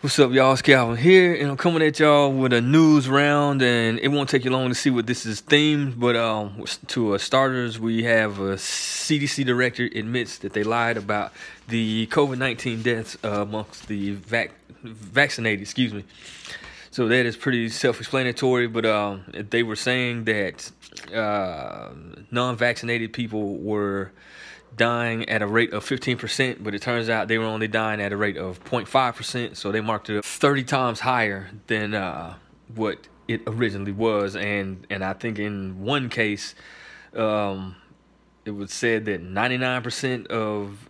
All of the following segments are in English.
What's up, y'all? It's Calvin here, and I'm coming at y'all with a news round, and it won't take you long to see what this is themed, but to starters, we have a CDC director admits that they lied about the COVID-19 deaths amongst the vaccinated, excuse me. So that is pretty self-explanatory, but they were saying that non-vaccinated people were dying at a rate of 15%, but it turns out they were only dying at a rate of 0.5%, so they marked it up 30 times higher than what it originally was. And I think in one case, it was said that 99% of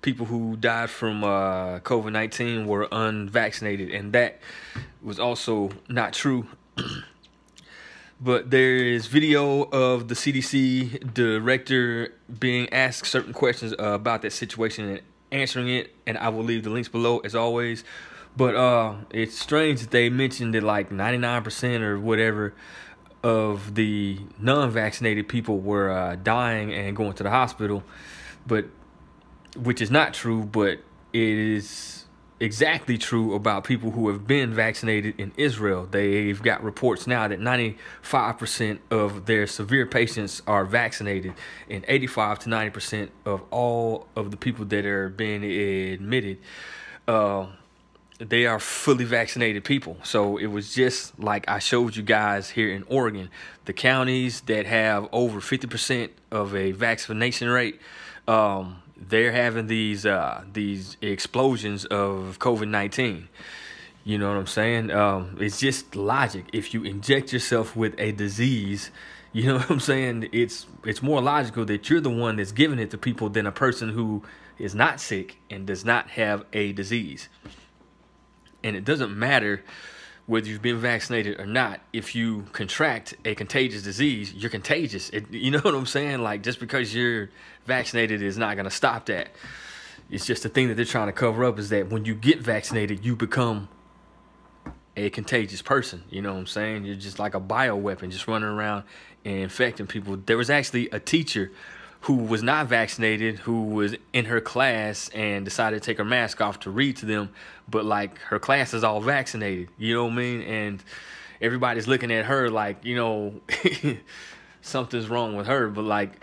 people who died from COVID-19 were unvaccinated, and that was also not true. But there is video of the CDC director being asked certain questions about that situation and answering it, and I will leave the links below as always. But it's strange that they mentioned that like 99% or whatever of the non-vaccinated people were dying and going to the hospital, but which is not true, but it is exactly true about people who have been vaccinated in Israel. They've got reports now that 95% of their severe patients are vaccinated, and 85 to 90% of all of the people that are being admitted, they are fully vaccinated people. So it was just like I showed you guys here in Oregon, the counties that have over 50% of a vaccination rate, they're having these explosions of COVID-19. You know what I'm saying? It's just logic. If you inject yourself with a disease, you know what I'm saying? It's more logical that you're the one that's giving it to people than a person who is not sick and does not have a disease. And it doesn't matter whether you've been vaccinated or not. If you contract a contagious disease, you're contagious. You know what I'm saying? Like, just because you're vaccinated is not going to stop that. It's just the thing that they're trying to cover up is that when you get vaccinated, you become a contagious person. You know what I'm saying? You're just like a bioweapon, just running around and infecting people. There was actually a teacher who was not vaccinated, who was in her class and decided to take her mask off to read to them, but like her class is all vaccinated, you know what I mean? And everybody's looking at her like, you know, something's wrong with her, but like,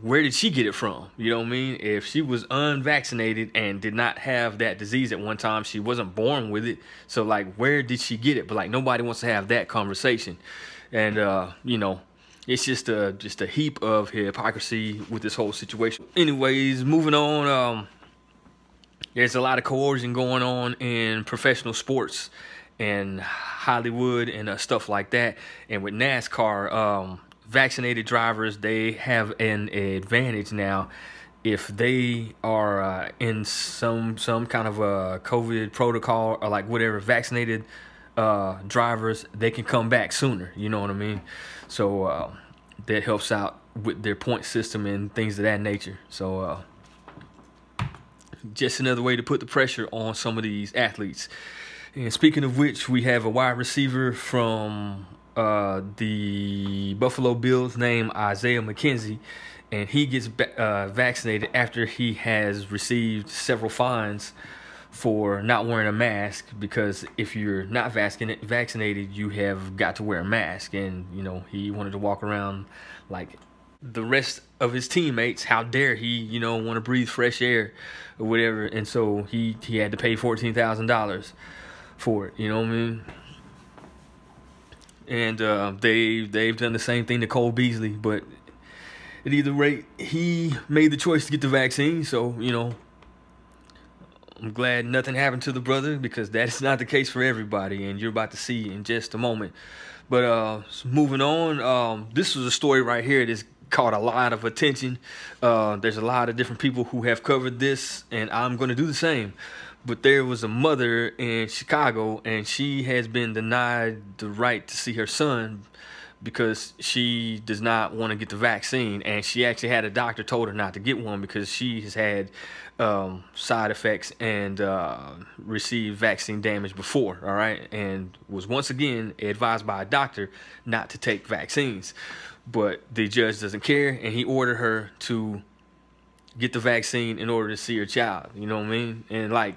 where did she get it from? You know what I mean? If she was unvaccinated and did not have that disease at one time, she wasn't born with it. So like, where did she get it? But like, nobody wants to have that conversation. And you know, it's just a heap of hypocrisy with this whole situation. Anyways, moving on, there's a lot of coercion going on in professional sports and Hollywood and stuff like that. And with NASCAR, vaccinated drivers, they have an advantage now. If they are in some kind of a COVID protocol or like whatever, vaccinated drivers, they can come back sooner. You know what I mean? So that helps out with their point system and things of that nature. So just another way to put the pressure on some of these athletes. And speaking of which, we have a wide receiver from the Buffalo Bills named Isaiah McKenzie, and he gets vaccinated after he has received several fines for not wearing a mask, because if you're not vaccinated, you have got to wear a mask. And you know, he wanted to walk around like the rest of his teammates. How dare he, you know, want to breathe fresh air or whatever. And so he had to pay $14,000 for it, you know what I mean? And they've done the same thing to Cole Beasley, but at either rate, he made the choice to get the vaccine. So, you know, I'm glad nothing happened to the brother, because that is not the case for everybody, and you're about to see in just a moment. But moving on, this was a story right here that's caught a lot of attention. There's a lot of different people who have covered this, and I'm going to do the same. But there was a mother in Chicago, and she has been denied the right to see her son because she does not want to get the vaccine. And she actually had a doctor told her not to get one because she has had side effects and received vaccine damage before, all right? And was once again advised by a doctor not to take vaccines. But the judge doesn't care, and he ordered her to get the vaccine in order to see her child. You know what I mean? And like,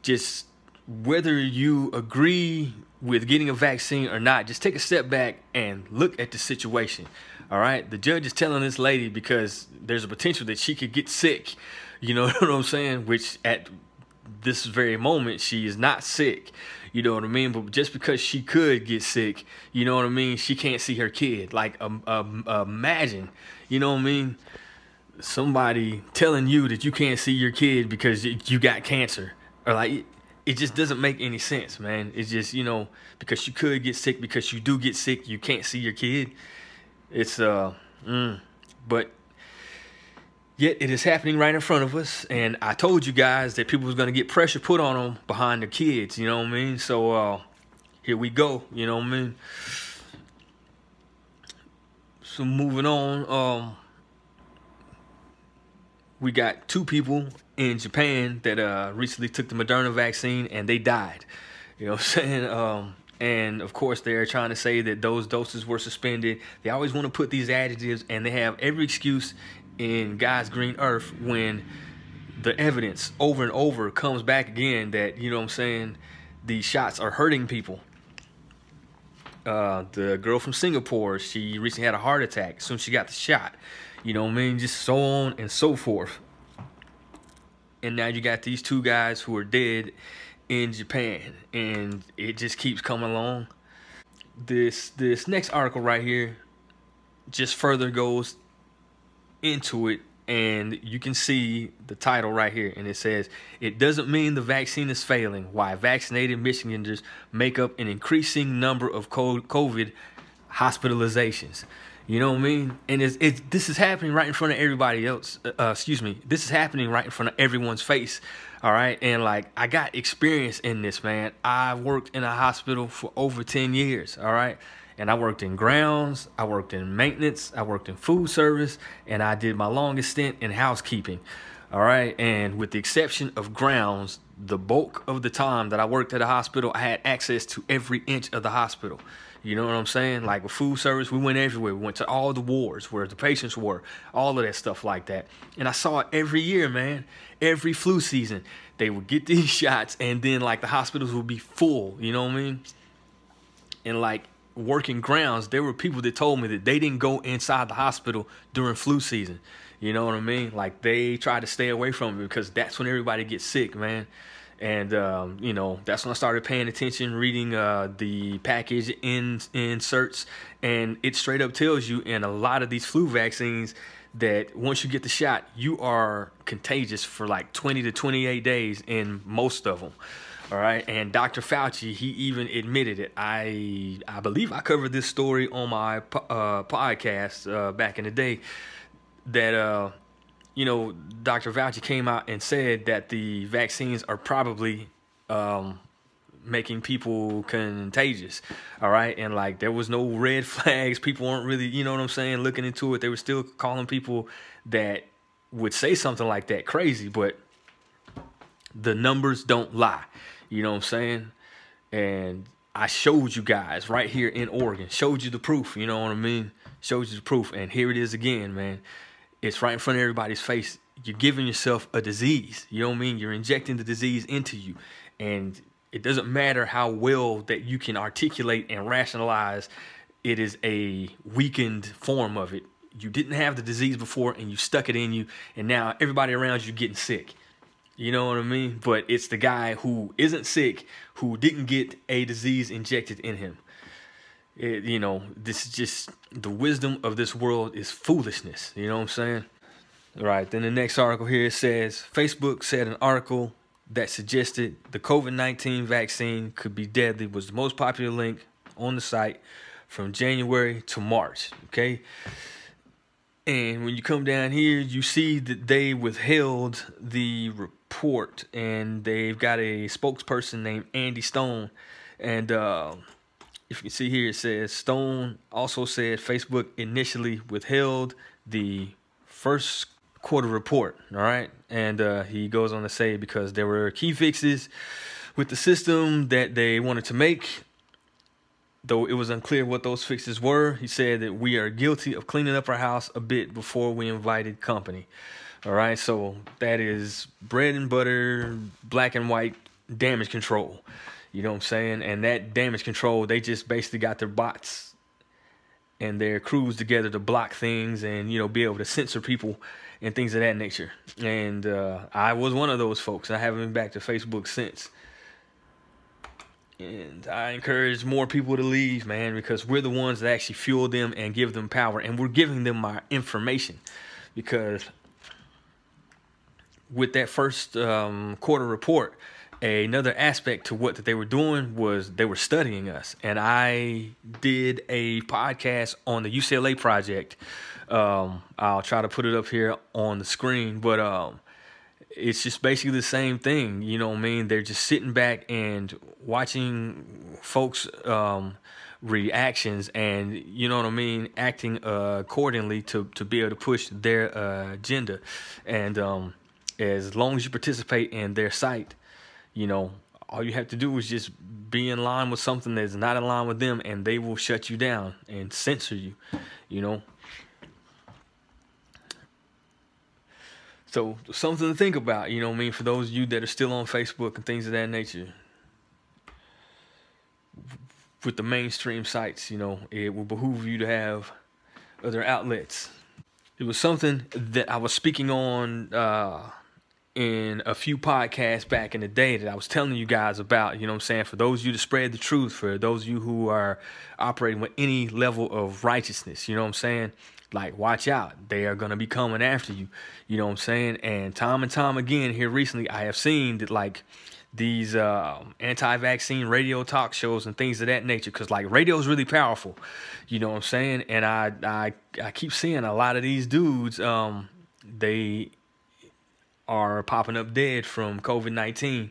just whether you agree with getting a vaccine or not, just take a step back and look at the situation. All right, the judge is telling this lady because there's a potential that she could get sick. You know what I'm saying? Which at this very moment she is not sick. You know what I mean? But just because she could get sick, you know what I mean, she can't see her kid. Like imagine, you know what I mean, somebody telling you that you can't see your kid because you got cancer, or like it just doesn't make any sense, man. It's just, you know, because you could get sick, because you do get sick, you can't see your kid. It's but yet it is happening right in front of us, and I told you guys that people was gonna get pressure put on them behind their kids. You know what I mean? So here we go. You know what I mean? So moving on, we got 2 people in Japan that recently took the Moderna vaccine and they died. You know what I'm saying? And of course they're trying to say that those doses were suspended. They always want to put these adjectives, and they have every excuse in God's green earth when the evidence over and over comes back again that, you know what I'm saying, these shots are hurting people. The girl from Singapore, she recently had a heart attack as soon as she got the shot. You know what I mean? Just so on and so forth. And now you got these 2 guys who are dead in Japan, and it just keeps coming along. This next article right here just further goes into it, and you can see the title right here, and it says, "It doesn't mean the vaccine is failing. Why vaccinated Michiganders make up an increasing number of COVID hospitalizations." You know what I mean? And this is happening right in front of everybody else. This is happening right in front of everyone's face. All right. And like, I got experience in this, man. I worked in a hospital for over 10 years. All right. And I worked in grounds. I worked in maintenance. I worked in food service. And I did my longest stint in housekeeping. All right. And with the exception of grounds, the bulk of the time that I worked at a hospital, I had access to every inch of the hospital. You know what I'm saying? Like with food service, we went everywhere. We went to all the wards where the patients were, all of that stuff like that. And I saw it every year, man. Every flu season, they would get these shots, and then like the hospitals would be full. You know what I mean? And like working grounds, there were people that told me that they didn't go inside the hospital during flu season. You know what I mean? Like they try to stay away from it because that's when everybody gets sick, man. And, you know, that's when I started paying attention, reading the package inserts. And it straight up tells you in a lot of these flu vaccines that once you get the shot, you are contagious for like 20 to 28 days in most of them. All right. And Dr. Fauci, he even admitted it. I believe I covered this story on my podcast back in the day that, you know, Dr. Fauci came out and said that the vaccines are probably making people contagious. All right. And like there was no red flags. People weren't really, you know what I'm saying, looking into it. They were still calling people that would say something like that crazy. But the numbers don't lie. You know what I'm saying? And I showed you guys right here in Oregon, showed you the proof. You know what I mean? Showed you the proof. And here it is again, man. It's right in front of everybody's face. You're giving yourself a disease. You know what I mean? You're injecting the disease into you. And it doesn't matter how well that you can articulate and rationalize. It is a weakened form of it. You didn't have the disease before and you stuck it in you. And now everybody around you getting sick. You know what I mean? But it's the guy who isn't sick, who didn't get a disease injected in him. You know, this is just the wisdom of this world is foolishness. You know what I'm saying? All right. Then the next article here says Facebook said an article that suggested the COVID-19 vaccine could be deadly was the most popular link on the site from January to March. Okay. And when you come down here, you see that they withheld the report, and they've got a spokesperson named Andy Stone. And if you can see here, it says Stone also said Facebook initially withheld the first quarter report. All right. And he goes on to say because there were key fixes with the system that they wanted to make, though it was unclear what those fixes were. He said that we are guilty of cleaning up our house a bit before we invited company. All right. So that is bread and butter, black and white damage control. You know what I'm saying? And that damage control, they just basically got their bots and their crews together to block things and, you know, be able to censor people and things of that nature. And I was one of those folks. I haven't been back to Facebook since. And I encourage more people to leave, man, because we're the ones that actually fuel them and give them power. And we're giving them our information. Because with that first quarter report, another aspect to what that they were doing was they were studying us. And I did a podcast on the UCLA project. I'll try to put it up here on the screen, but it's just basically the same thing. You know what I mean? They're just sitting back and watching folks' reactions and, you know what I mean, acting accordingly to be able to push their agenda. And as long as you participate in their site, you know, all you have to do is just be in line with something that's not in line with them, and they will shut you down and censor you, you know. So something to think about, you know what I mean, for those of you that are still on Facebook and things of that nature. With the mainstream sites, you know, it will behoove you to have other outlets. It was something that I was speaking on in a few podcasts back in the day that I was telling you guys about, you know what I'm saying, for those of you to spread the truth, for those of you who are operating with any level of righteousness, you know what I'm saying, like, watch out, they are going to be coming after you, you know what I'm saying. And time again here recently, I have seen that, like, these anti-vaccine radio talk shows and things of that nature, because, like, radio is really powerful, you know what I'm saying. And I keep seeing a lot of these dudes, they are popping up dead from COVID-19,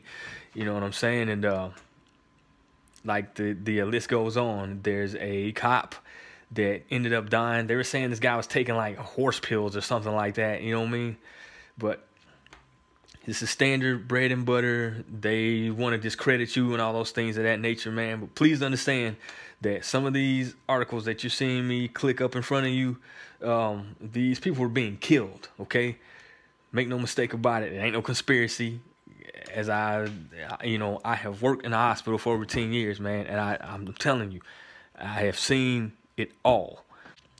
you know what I'm saying. And like the list goes on. There's a cop that ended up dying. They were saying this guy was taking like horse pills or something like that, you know what I mean. But this is standard bread and butter. They want to discredit you and all those things of that nature, man. But please understand that some of these articles that you're seeing me click up in front of you, these people were being killed, okay? Make no mistake about it. It ain't no conspiracy. As you know, I have worked in a hospital for over 10 years, man. And I'm telling you, I have seen it all.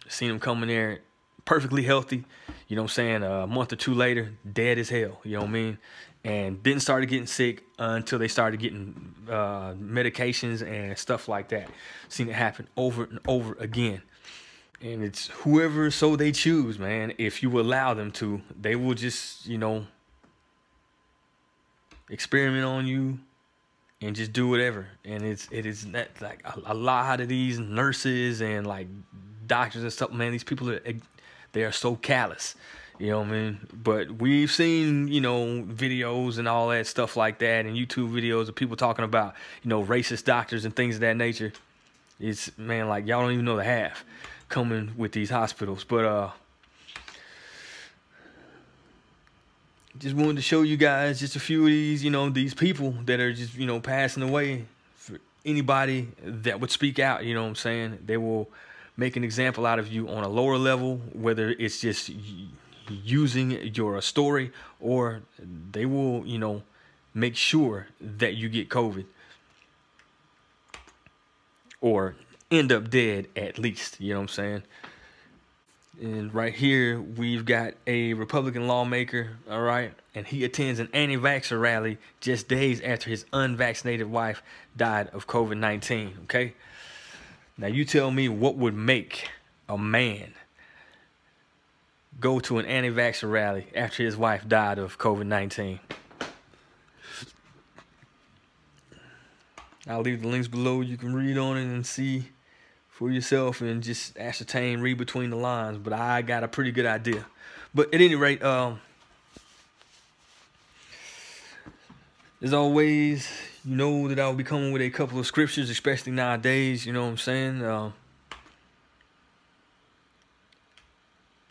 Seen them come in there perfectly healthy, you know what I'm saying, a month or two later, dead as hell, you know what I mean? And didn't start getting sick until they started getting medications and stuff like that. Seen it happen over and over again. And it's whoever so they choose, man. If you allow them to, they will just, you know, experiment on you and just do whatever. And it is not like a lot of these nurses and like doctors and stuff, man. These people they are so callous, you know what I mean. But we've seen, you know, videos and all that stuff like that, and YouTube videos of people talking about, you know, racist doctors and things of that nature. It's, man, like, y'all don't even know the half coming with these hospitals. But just wanted to show you guys just a few of these, you know, these people that are just, you know, passing away. For anybody that would speak out, you know what I'm saying, they will make an example out of you on a lower level, whether it's just using your story, or they will, you know, make sure that you get COVID or end up dead at least, you know what I'm saying. And right here, we've got a Republican lawmaker, all right, and he attends an anti-vaxxer rally just days after his unvaccinated wife died of COVID-19, okay? Now, you tell me what would make a man go to an anti-vaxxer rally after his wife died of COVID-19. I'll leave the links below. You can read on it and see for yourself and just ascertain, read between the lines. But I got a pretty good idea. But at any rate, as always, you know that I'll be coming with a couple of scriptures, especially nowadays, you know what I'm saying?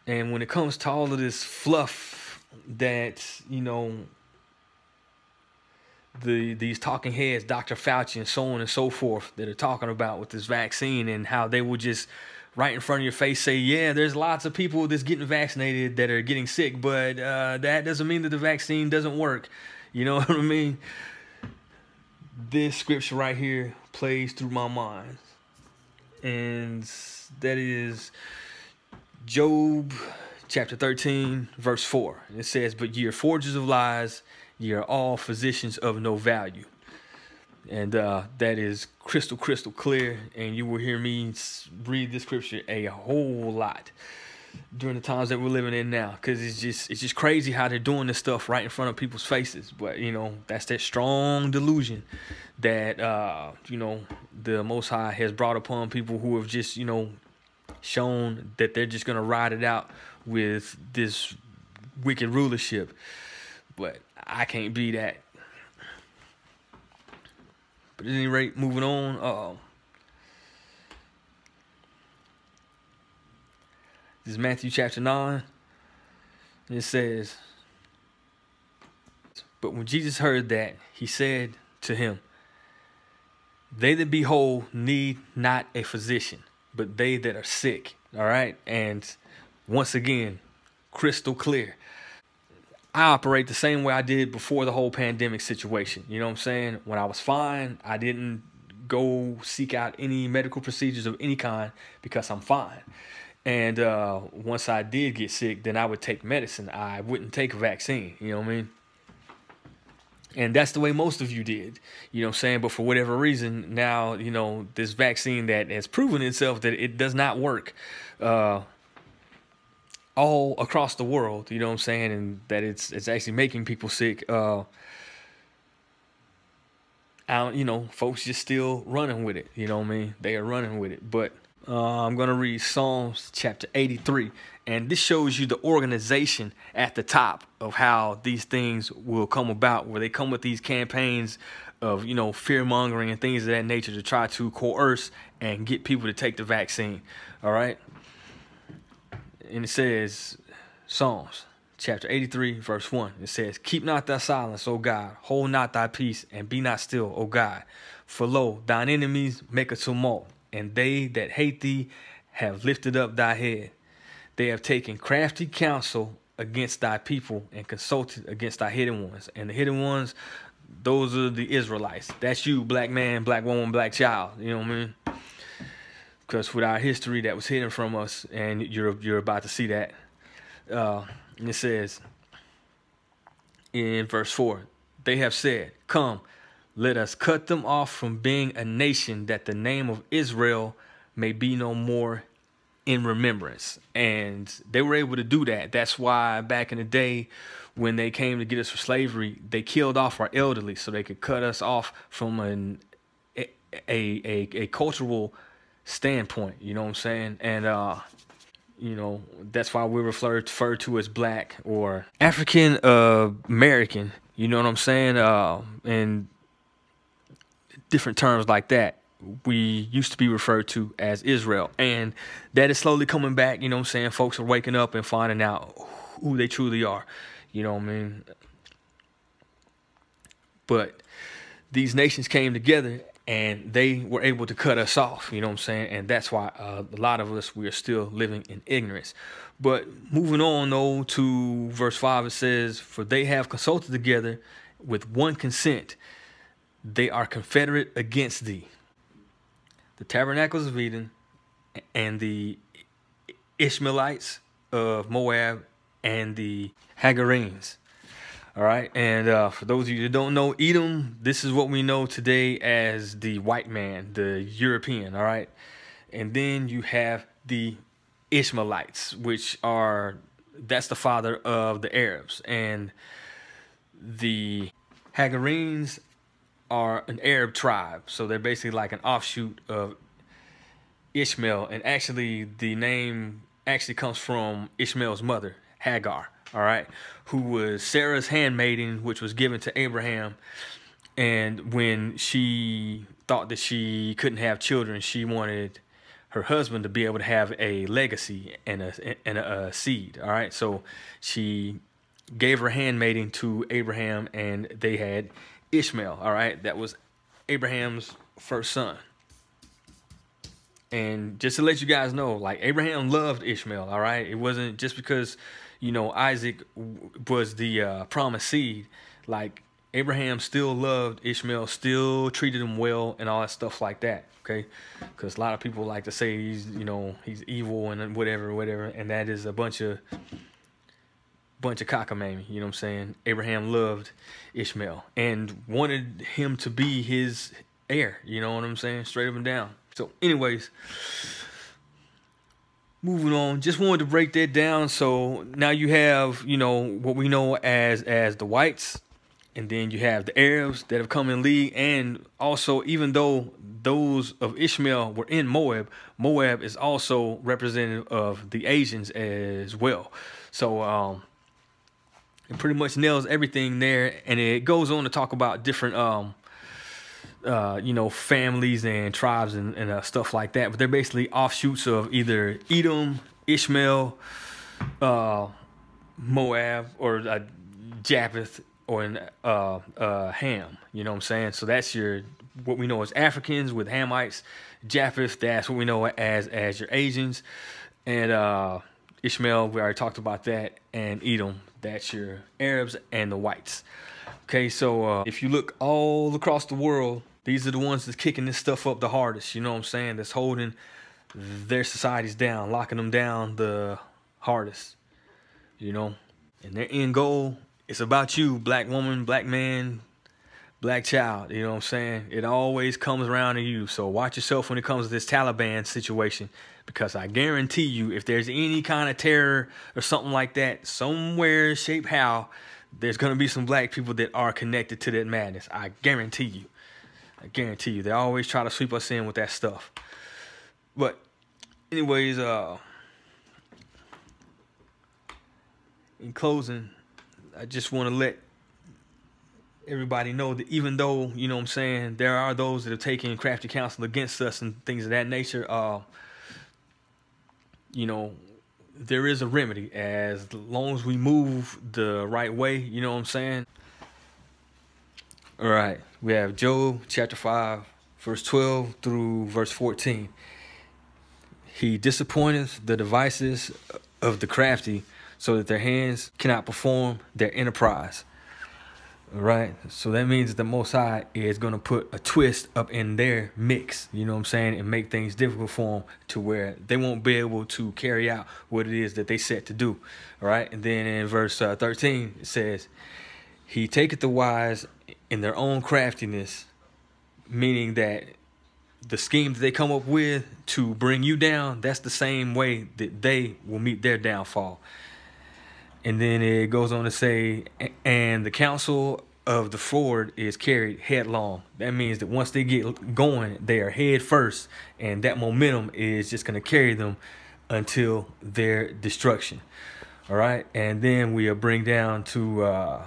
And when it comes to all of this fluff that, you know, these talking heads, Dr. Fauci and so on and so forth, that are talking about with this vaccine, and how they will just right in front of your face say, yeah, there's lots of people that's getting vaccinated that are getting sick, but that doesn't mean that the vaccine doesn't work. You know what I mean? this scripture right here plays through my mind, and that is Job chapter 13 verse 4. It says, "But ye are forgers of lies, ye are all physicians of no value." And that is crystal clear, and you will hear me read this scripture a whole lot during the times that we're living in now, because it's just crazy how they're doing this stuff right in front of people's faces. But you know, that's that strong delusion that you know, the Most High has brought upon people who have just, you know, shown that they're just gonna ride it out with this wicked rulership. But I can't be that. But at any rate, moving on. This is Matthew chapter 9. And it says, "But when Jesus heard that, he said to him, They that be whole need not a physician, but they that are sick." All right. And once again, crystal clear. I operate the same way I did before the whole pandemic situation. You know what I'm saying? When I was fine, I didn't go seek out any medical procedures of any kind because I'm fine. And once I did get sick, then I would take medicine. I wouldn't take a vaccine. You know what I mean? And that's the way most of you did. You know what I'm saying? But for whatever reason, now, you know, this vaccine that has proven itself that it does not work all across the world, you know what I'm saying, and that it's actually making people sick. You know, folks just still running with it. You know what I mean? They are running with it. But I'm going to read Psalms chapter 83. And this shows you the organization at the top of how these things will come about, where they come with these campaigns of, you know, fear mongering and things of that nature to try to coerce and get people to take the vaccine. All right. And it says, Psalms chapter 83, verse 1. It says, "Keep not thy silence, O God. Hold not thy peace, and be not still, O God. For lo, thine enemies make a tumult, and they that hate thee have lifted up thy head. They have taken crafty counsel against thy people and consulted against thy hidden ones." And the hidden ones, those are the Israelites. That's you, black man, black woman, black child. You know what I mean? Because with our history that was hidden from us, and you're about to see that. And it says in verse 4, "They have said, Come, let us cut them off from being a nation, that the name of Israel may be no more in remembrance." And they were able to do that. That's why back in the day, when they came to get us for slavery, they killed off our elderly so they could cut us off from a cultural standpoint. You know what I'm saying? And you know, that's why we're referred to as black or African American. You know what I'm saying? And different terms like that. We used to be referred to as Israel, and that is slowly coming back. You know what I'm saying? Folks are waking up and finding out who they truly are. You know what I mean? But these nations came together and they were able to cut us off. You know what I'm saying? And that's why a lot of us, we are still living in ignorance. But moving on, though, to verse 5, it says, "For they have consulted together with one consent. They are confederate against thee. The tabernacles of Eden and the Ishmaelites of Moab and the Hagarenes." All right. And for those of you that don't know, Edom, this is what we know today as the white man, the European. All right. And then you have the Ishmaelites, which are, that's the father of the Arabs. And the Hagarenes are an Arab tribe. So they're basically like an offshoot of Ishmael. And actually, the name actually comes from Ishmael's mother, Hagar. All right, who was Sarah's handmaiden, which was given to Abraham. And when she thought that she couldn't have children, she wanted her husband to be able to have a legacy and a seed. All right, so she gave her handmaiden to Abraham, and they had Ishmael. All right, that was Abraham's first son. And just to let you guys know, like, Abraham loved Ishmael. All right, it wasn't just because, you know, Isaac was the promised seed. Like, Abraham still loved Ishmael, still treated him well, and all that stuff like that. Okay, because a lot of people like to say he's, you know, he's evil and whatever, and that is a bunch of cockamamie. You know what I'm saying? Abraham loved Ishmael and wanted him to be his heir. You know what I'm saying? Straight up and down. So, anyways, moving on. Just wanted to break that down. So now you have, you know, what we know as the whites. And then you have the Arabs that have come in league. And also, even though those of Ishmael were in Moab, Moab is also representative of the Asians as well. So it pretty much nails everything there. And it goes on to talk about different, you know, families and tribes and stuff like that. But they're basically offshoots of either Edom, Ishmael, Moab, or Japheth, or Ham. You know what I'm saying? So that's what we know as Africans with Hamites. Japheth, that's what we know as your Asians. And Ishmael, we already talked about that. And Edom, that's your Arabs and the whites. Okay, so if you look all across the world, these are the ones that's kicking this stuff up the hardest. You know what I'm saying? That's holding their societies down, locking them down the hardest. You know? And their end goal, it's about you, black woman, black man, black child. You know what I'm saying? It always comes around to you. So watch yourself when it comes to this Taliban situation, because I guarantee you, if there's any kind of terror or something like that, somewhere, shape, how, there's going to be some black people that are connected to that madness. I guarantee you. I guarantee you. They always try to sweep us in with that stuff. But anyways, in closing, I just want to let everybody know that even though, you know what I'm saying, there are those that have taken crafty counsel against us and things of that nature, you know, there is a remedy as long as we move the right way. You know what I'm saying? All right. We have Job chapter 5, verse 12 through verse 14. He disappointeth the devices of the crafty, so that their hands cannot perform their enterprise. All right. So that means that the Most High is going to put a twist up in their mix, you know what I'm saying, and make things difficult for them to where they won't be able to carry out what it is that they set to do. All right. And then in verse 13, it says, he taketh the wise in their own craftiness, meaning that the scheme that they come up with to bring you down, that's the same way that they will meet their downfall. And then it goes on to say, and the counsel of the forward is carried headlong. That means that once they get going, they are head first, and that momentum is just going to carry them until their destruction. All right. And then we bring down to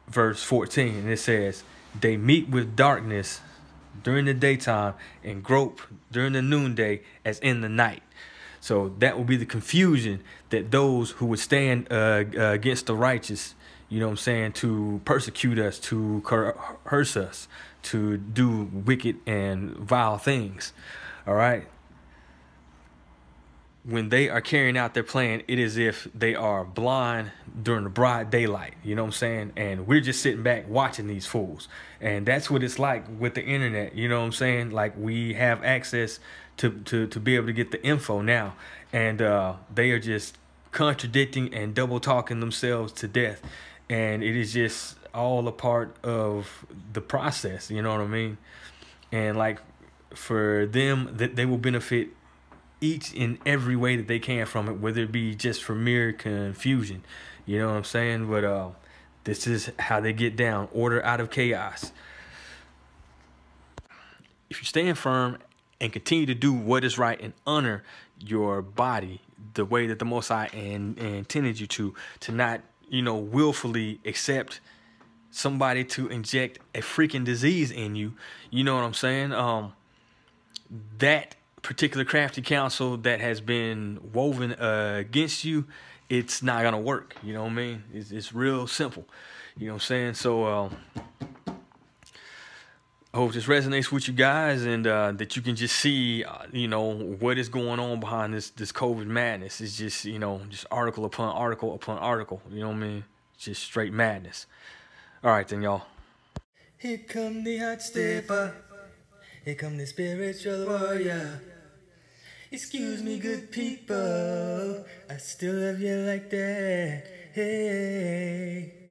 verse 14, and it says, they meet with darkness during the daytime and grope during the noonday as in the night. So that will be the confusion that those who would stand against the righteous, you know what I'm saying, to persecute us, to curse us, to do wicked and vile things. All right. When they are carrying out their plan, it is as if they are blind during the broad daylight. You know what I'm saying? And we're just sitting back watching these fools. And that's what it's like with the internet. You know what I'm saying? Like, we have access to be able to get the info now. And they are just contradicting and double talking themselves to death. And it is just all a part of the process. You know what I mean? And like, for them, that they will benefit each and every way that they can from it, whether it be just for mere confusion. You know what I'm saying? But this is how they get down. Order out of chaos. If you stand firm and continue to do what is right and honor your body the way that the Most High intended you to not, you know, willfully accept somebody to inject a freaking disease in you. You know what I'm saying? That particular crafty counsel that has been woven against you, it's not gonna work. You know what I mean? It's real simple. You know what I'm saying? So I hope this resonates with you guys, and that you can just see, you know, what is going on behind this COVID madness. It's just, you know, just article upon article upon article. You know what I mean? Just straight madness. All right, then, y'all. Here come the hot stepper. Here come the spiritual warrior. Excuse me, good people. I still love you like that. Hey.